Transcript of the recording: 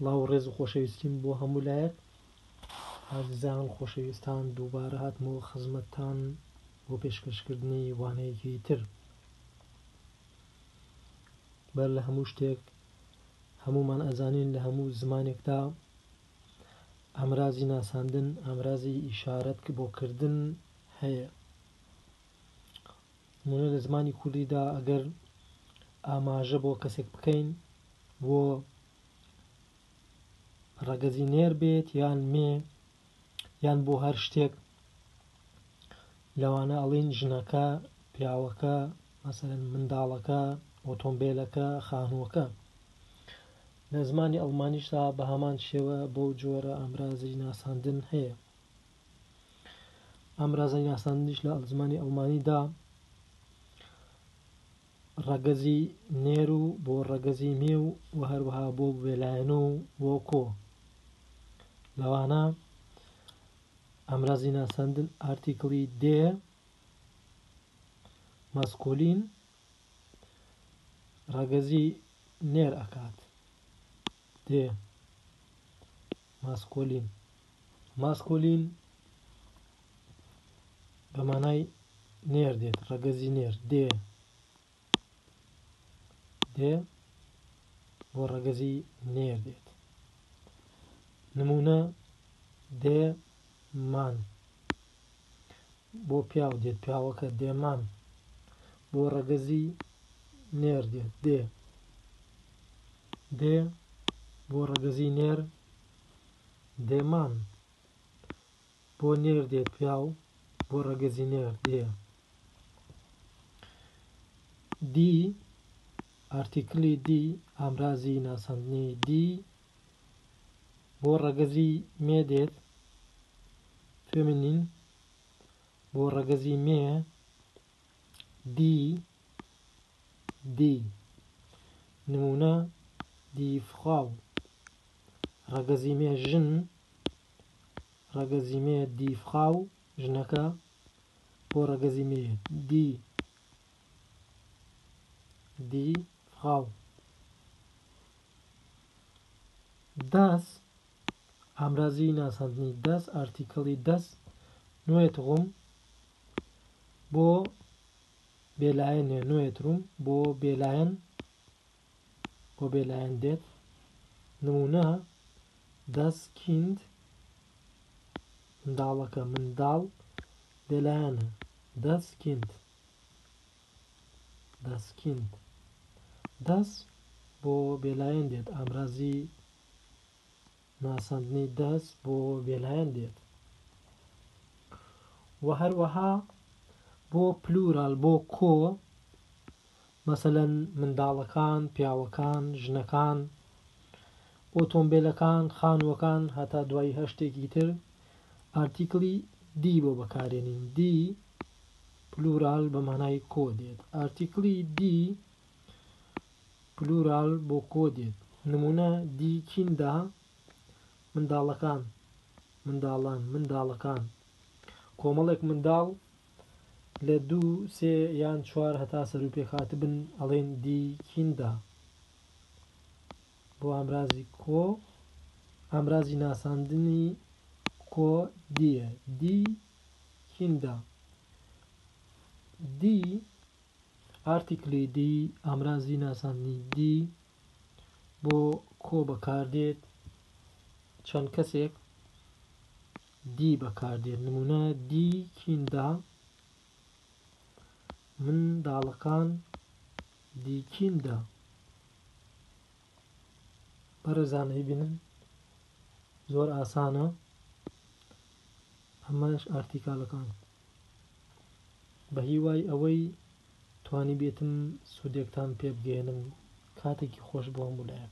سڵاو و ڕێز و خۆشەویستیم بۆ هەموو لایەک ئازیزان خۆشەویستان دووبارە هاتمەوە خزمەتتان بۆ پێشکەشکردنی وانەیەکی تر بەر لە هەموو شتێک هەموومان ئەزانین لە هەموو زمانێکدا ئامرازی ناساندن ئامرازی ئیشارەت بۆ کردن هەیە. لە زمانی کوردیدا ئەگەر ئاماژە بۆ کەسێک بکەین بۆ ڕەگەزی نێر بێت یان مێ یان بۆ هەر شتێک لەوانە ئەڵین ژنەکە پیاوەکە مەسەلەن منداڵەکە ئۆتۆمبیلەکە خانووەکە. لە زمانی ئەڵمانیشدا بە هەمان شێوە بەو جۆرە ئامرازی ناساندن هەیە. ئامرازی ناساندنیش لە زمانی ئەڵمانیدا ڕەگەزی نێر و بۆ ڕەگەزی مێ و هەروەها بۆ وێلایەنە و بۆ کۆ. لەوانە ئامرازی ناساندن ئارتیکڵی دێ ماسکولین ڕەگەزی نێر ئەکات دێ ماسکولین. ماسکولین بە مانای نێر دێت ڕەگەزی نێر دێ دێ بۆ ڕەگەزی نێر دێت. نمونە دێ مان بۆ پیاو دێت پیاوەکە دێمان بۆ ڕەگەزی نێر دێت دێ دێ بۆ ڕەگەزی نێر دێمان بۆ نێر دێت پیاو بۆ ڕەگەزی نێر دێ. دی ئارتیکلی دی ئامرازی ناساندنی دی بۆ ڕەگەزی مێ دێت فێمینین بۆ ڕەگەزی مێ دی دی. نمونە دیفخاو ڕەگەزی مێ ژن ڕەگەزی مێ دیفخاو ژنەکە بۆ ڕەگەزی مێ دی دیفخاو. دەس ئامرازی ناساندنی دەس ئارتیکڵی دەس نوێتڕوم بۆ بێلایەنێ نوێتڕوم بۆ بێلایەن بۆ بێلایەن دێت. نمونە دەس کیند منداڵەکە منداڵ بێلایەنە دەس کیند دەس کیند. دەس بۆ بێلایەن دێت ئامرازی ناساندنی دەس بۆ بێلایەن دێت. و هەروەها بۆ پلوورال بۆ کۆ مەسەلەن منداڵەکان پیاوەکان ژنەکان ئۆتۆمبیلەکان خانووەکان هەتا دوای هەشتێکی تر ئارتیکلی دی بۆ بەکارێنین دی پلوورال بە مانای کۆ دێت ئارتیکلی دی پلوورال بۆ کۆ دێت. نمونە دی کیندا منداڵەکان منداڵان منداڵەکان کۆمەڵێک منداڵ لە 2 3 یان 4 هەتا سەر و پێکهاتبن ئەڵێن دی کیندا بۆ ئامرازی کۆ ئامرازی ناساندنی کۆ دیە دی کیندا. دی ئارتیکلی دی ئامرازی ناساندنی دی بۆ کۆ بەکاردێت چەند کەسێک دی بەکاردێت. نمونە دی کیندا منداڵەکان دی کیندا. بەڕێزانەی بینن زۆر ئاسانە ئەمەش ئارتیکالەکان بە هیوای ئەوەی توانی بێتم سوودێکتان پێ بگەێنم. کاتێکی خۆش بۆ هەموو لایەک.